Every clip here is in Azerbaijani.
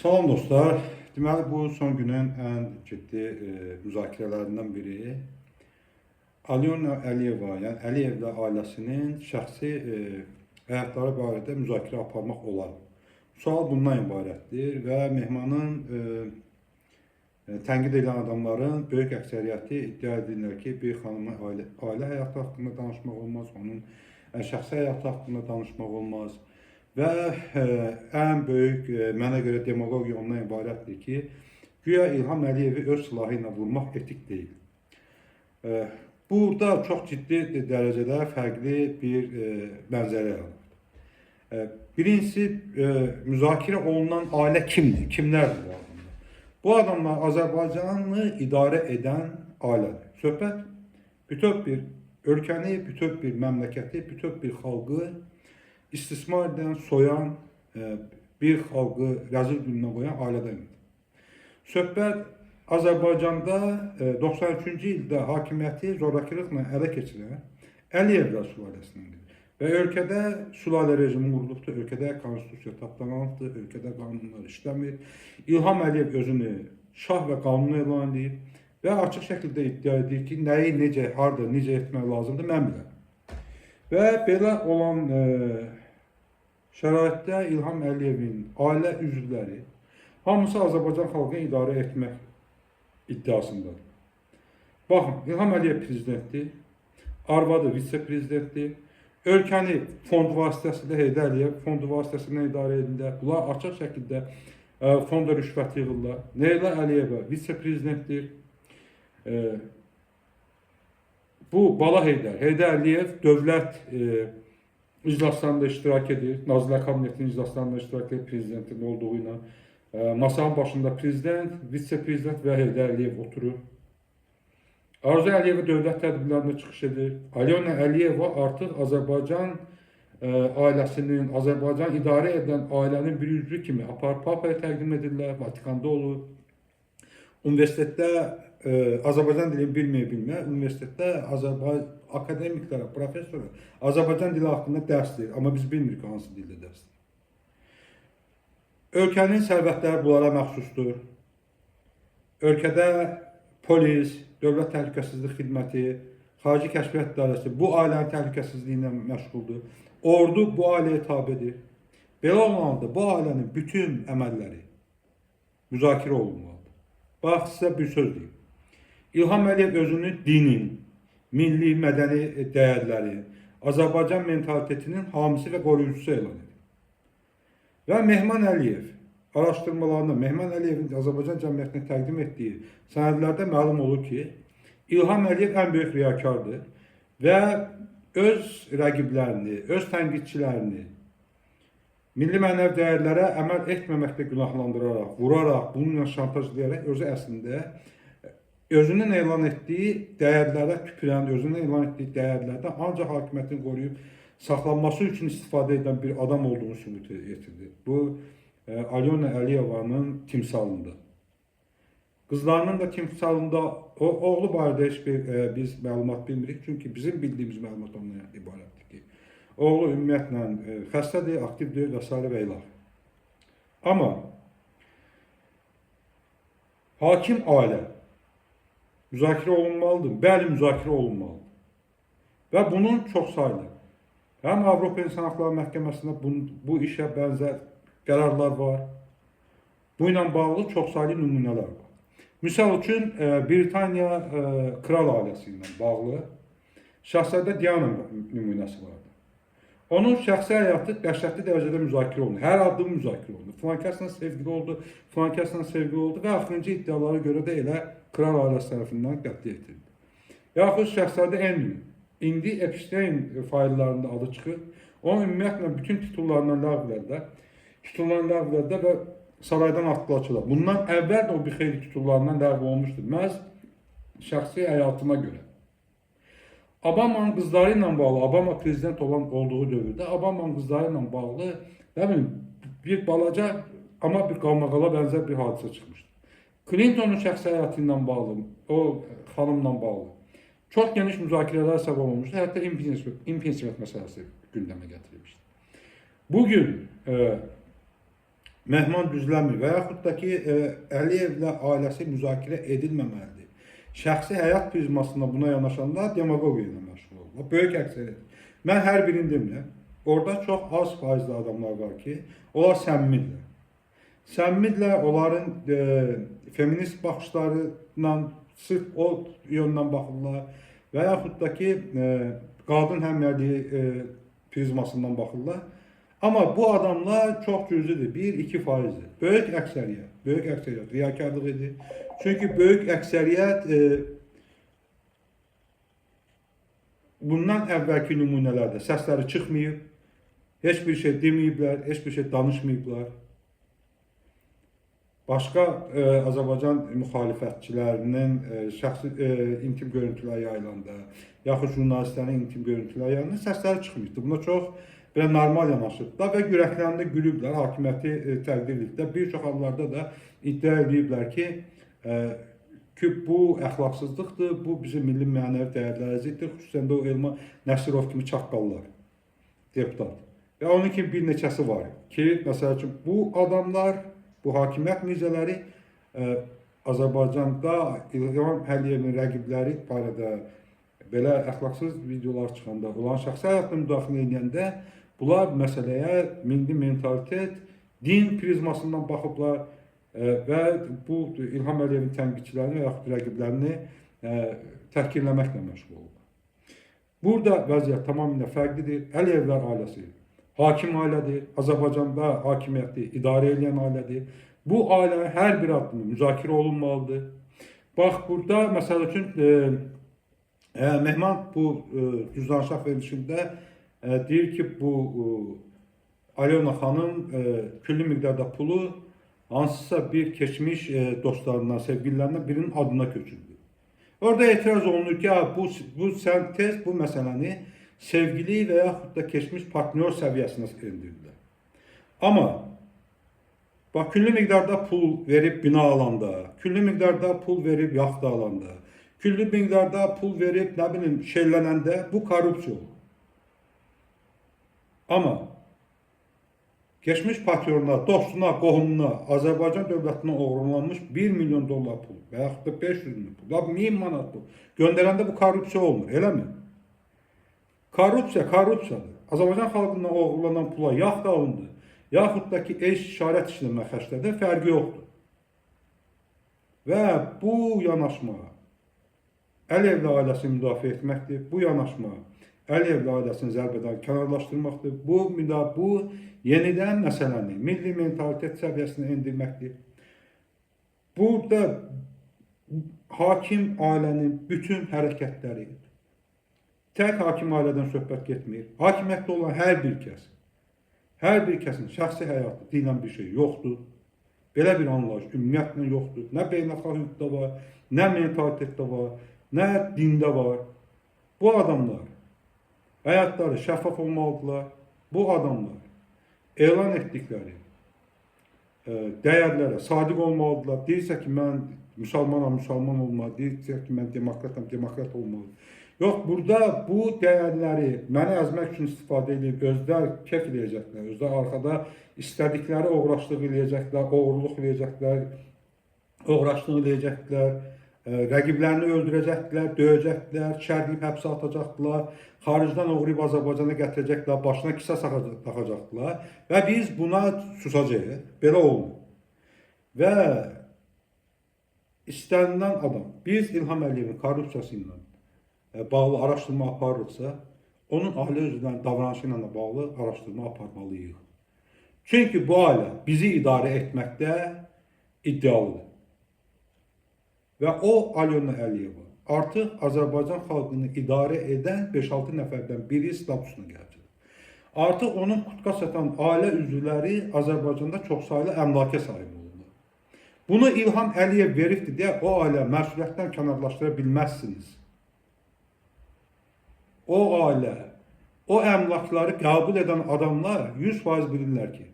Salam dostlar. Deməli bu son günün ən ciddi müzakirələrindən biri Alyona Əliyeva, yəni Əliyevlə ailəsinin şəxsi həyatları barədə müzakirə aparmaq olar. Sual bundan ibarətdir və Mehmanın tənqid edən adamların böyük əksəriyyəti iddia edirlər ki, bir xanımın ailə həyatı haqqında danışmaq olmaz, onun şəxsi həyatı haqqında danışmaq olmaz. Və ən böyük, mənə görə demagogiya ondan ibarətdir ki, güya İlham Əliyevi öz silahı ilə vurmaq etik deyil. Burada çox ciddi dərəcədə fərqli bir mənzərə yaranır. Birincisi, müzakirə olunan ailə kimdir? Kimlərdir bu adamlar? Bu adamlar Azərbaycanı idarə edən ailədir. Söhbət bütöv bir ölkəni, bütöv bir məmləkəti, bütöv bir xalqı istismar edən, soyan, bir xalqı rəzil gününə qoyan ailədən gedir. Söhbət Azərbaycanda 93-cü ildə hakimiyyəti zorakılıqla ələ keçirən Əliyevlər sülaləsindən gedir. Və ölkədə sülalə rejimi qurulubdur, ölkədə konstitusiya tapdalanıbdır, ölkədə qanunlar işləmir. İlham Əliyev özünü şah və qanunu elan edib və açıq şəkildə iddia edir ki, nəyi, necə, harada, necə etmək lazımdır, mən biləm. Və belə olan şəraitdə İlham Əliyevin ailə üzvləri hamısı Azərbaycan xalqını idarə etmək iddiasındadır. Baxın, İlham Əliyev prezidentdir, arvadı vitse-prezidentdir, ölkəni fond vasitəsilə Heydər Əliyev fond vasitəsilə idarə edirlər. Bunlar açıq şəkildə fonda rüşvət yığırlar. Leyla Əliyeva vitse-prezidentdir. Bu Bala Heydər Əliyev dövlət iclaslarında iştirak edir. Nazirlər Kabinetinin iclaslarında iştirak edir prezidentin olduğu ilə. Masanın başında prezident, vitse-prezident və Heydər Əliyev oturur. Arzu Əliyeva dövlət tədbirlərində çıxış edir. Alyona Əliyeva artıq Azərbaycan ailəsinin, Azərbaycan idarə edən ailənin bir üzvü kimi aparıb Papaya təqdim edirlər, Vatikanda olur. Universitetdə Azərbaycan dilini bilməyə, universitetdə akademiklərə, professorlar Azərbaycan dili haqqında dərs deyir, amma biz bilmirik hansı dildə dərs deyir. Ölkənin sərvətləri bunlara məxsusdur. Ölkədə polis, dövlət təhlükəsizlik xidməti, xarici kəşfiyyat idarəsi bu ailənin təhlükəsizliyi ilə məşğuldur. Ordu bu ailəyə tabedir. Belə olmalıdır, bu ailənin bütün əməlləri müzakirə olunmalıdır. Bax, sizə bir söz deyim. İlham Əliyev özünü dinin, milli, mədəni dəyərləri, Azərbaycan mentalitetinin hamisi və qoruyucusu elan edir. Və Mehman Əliyev araşdırmalarında Mehman Əliyevin Azərbaycan cəmiyyətinə təqdim etdiyi sənədlərdə məlum olur ki, İlham Əliyev ən böyük riyakardır və öz rəqiblərini, öz tənqidçilərini milli mənəvi dəyərlərə əməl etməməklə günahlandıraraq, vuraraq, bununla şantajlayaraq özü əslində özünün elan etdiyi dəyərlərə tüpürən, özünün elan etdiyi dəyərlərdən ancaq hakimiyyətin qoruyub saxlanması üçün istifadə edən bir adam olduğunu sübut edirdi. Bu, Alyona Əliyevanın timsalında. Qızlarının da timsalında oğlu barədə heç bir biz məlumat bilmirik. Çünki bizim bildiyimiz məlumat ondan ibarətdir ki, oğlu ümumiyyətlə xəstədir, aktivdir və s. və ilə. Amma hakim ailə müzakirə olunmalıdır. Bəli, müzakirə olunmalıdır. Və bunun çox saylı. Həm Avropa İnsan Haqları Məhkəməsində bu işə bənzər qərarlar var. Bu ilə bağlı çox saylı nümunələr var. Misal üçün, Britaniya kral ailəsi ilə bağlı Şahzadə Diana nümunəsi vardı. Onun şəxsi həyatı dəhşətli dərəcədə müzakirə olundu. Hər addım müzakirə olundu. Filankəslə sevgili oldu, filankəslə sevgili oldu və axırıncı iddialara görə də elə kral ailəsi tərəfindən qətlə yetirildi. Yaxud Şahzadə Andrew, indi Epstein faillərində adı çıxır. Onun ümumiyyətlə bütün titullarından ləğv edildi və saraydan atdılar çıxırlar. Bundan əvvəl də o bir xeyli titullarından ləğv olmuşdur. Məhz şəxsi həyatına görə. Obama'nın qızları ilə bağlı, Obama prezident olduğu dövrdə Obama'nın qızları ilə bağlı bir balaca, amma bir qalmaqala bənzər bir hadisə çıxmışdı. Clinton'un şəxsi həyatı ilə bağlı, o xanımla bağlı çox geniş müzakirələr səbəb olmuşdu. Hətta impeachment məsələsi gündəmə gətirilmişdi. Bugün mehman düzləmir və yaxud da ki, Əliyevlə ailəsi müzakirə edilməməlidir. Şəxsi həyat prizmasında buna yanaşanda demagogiya ilə məşğul olurlar. Böyük əksəriyyət. Mən hər birini demirəm. Orada çox az faizli adamlar var ki, onlar səmimidirlər. Səmimidirlər, onların feminist baxışlarıyla sırf o yöndən baxırlar və yaxud da ki, qadın həmrəyliyi prizmasından baxırlar. Amma bu adamlar çox cüzidir, 1-2%'dir. Böyük əksəriyyət riyakarlıq edir. Çünki böyük əksəriyyət bundan əvvəlki nümunələrdə səsləri çıxmayıb, heç bir şey deməyiblər, heç bir şey danışmayıblar. Başqa Azərbaycan müxalifətçilərinin şəxsi intim görüntülər yayılanda, yaxud jurnalistlərin intim görüntülər yayılanda səsləri çıxmayıbdır. Buna çox belə normal yanaşıblar və ürəklərində gülüblər, hakimiyyəti təqdir ediblər. Bir çox hallarda da iddia ediblər ki, bu əxlaqsızlıqdır, bu bizim milli mənəvi dəyərlərə ziddir, xüsusən də o Elman Nəsirov kimi çaqqallar, deputat. Və onun kimi bir neçəsi var ki, məsəl üçün, bu adamlar, bu hakimiyyət nizələri Azərbaycanda İlham Əliyevin rəqibləri barədə belə əxlaqsız videolar çıxanda, olan şəxsi həyatına müdaxilə edəndə, bunlar məsələyə milli mentalitet, din prizmasından baxıblar və bu İlham Əliyevin tənqidçilərini və yaxud rəqiblərini təhkirləməklə məşğul olurlar. Burada vəziyyət tamamilə fərqlidir. Əliyevlər ailəsi hakim ailədir, Azərbaycanda hakimiyyəti idarə edən ailədir. Bu ailənin hər bir addımı müzakirə olunmalıdır. Bax, burada məsəl üçün Mehman bu cüzdanşah verilişində deyir ki, bu Alyona xanım külli miqdarda pulu hansısa bir keçmiş dostlarından, sevgililərindən birinin adına köçürdü. Orada etiraz olunur ki, bu sən tez bu məsələni sevgili və yaxud da keçmiş partnyor səviyyəsinə endirdilər. Amma bax, külli miqdarda pul verib bina alanda, külli miqdarda pul verib yaxta alanda, külli miqdarda pul verib, nə bilim, şeylənəndə bu korrupsiya olur. Amma geçmiş patronuna, dostuna, qohumuna, Azərbaycan dövlətinə oğurlanmış 1 milyon dollar pul və yaxud da 500 min pul, 1000 manat pul göndərəndə bu korrupsiya olmur, eləmi? Korrupsiyadır. Azərbaycan xalqından oğurlanan pula yaxta alındı, yaxud da ki, işarət işləmə xərclərdə fərqi yoxdur. Və bu yanaşma Əliyevlə ailəsini müdafiə etməkdir, bu yanaşma Əliyevlə ailəsini zərbədən kənarlaşdırmaqdır, bu yenidən məsələni milli mentalitet səviyyəsinə endirməkdir. Burada hakim ailənin bütün hərəkətləri, tək hakim ailədən söhbət getmir. Hakimiyyətdə olan hər bir kəsin şəxsi həyatı deyilən bir şey yoxdur. Belə bir anlayış ümumiyyətlə yoxdur. Nə beynəlxalq hüquqda var, nə mentalitetdə var, nə dində var. Bu adamlar həyatları şəffaf olmalıdırlar. Bu adamlar elan etdikləri dəyərlərə sadiq olmalıdırlar. Deyirsə ki, mən müsəlmanam, müsəlman olmalı. Deyirsə ki, mən demokratam, demokrat olmalı. Yox, burada bu dəyərləri məni əzmək üçün istifadə edib, özlər kef eləyəcəklər, özlər arxada istədikləri oğraşlıq eləyəcəklər, oğurluq eləyəcəklər, oğraşlıq eləyəcəklər, rəqiblərini öldürəcəklər, döyəcəklər, şərliyib həbsə atacaqlar, xaricdən oğrayıb Azərbaycana gətirəcəklər, başına kisə taxacaqlar və biz buna susacağıq, belə olmur. Və istənilən adam, biz İlham Əliyevin korrupsiyası ilə bağlı araşdırma aparırsa, onun ailə üzvlərinin davranışı ilə bağlı araşdırma aparmalıyıq. Çünki bu ailə bizi idarə etməkdə iddialıdır. Və o Alyona Əliyeva artıq Azərbaycan xalqını idarə edən 5-6 nəfərdən biri statusuna gəldi. Artıq onun kutka satan ailə üzvləri Azərbaycanda çoxsaylı əmlaka sahib olurlar. Bunu İlham Əliyev veribdir deyə o ailə məsuliyyətdən kənarlaşdıra bilməzsiniz. O ailə, o əmlakları qəbul edən adamlar 100% bilirlər ki,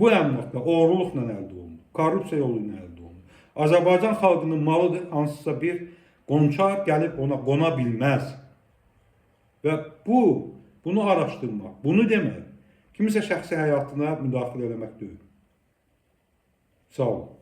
bu əmlaklar oğurluqla əldə olunur, korrupsiya yolu ilə əldə olunur. Azərbaycan xalqının malıdır, hansısa bir qonçar gəlib ona qona bilməz. Və bunu araşdırmaq, bunu demək, kimisə şəxsi həyatına müdaxilə eləmək deyil. Sağ olun.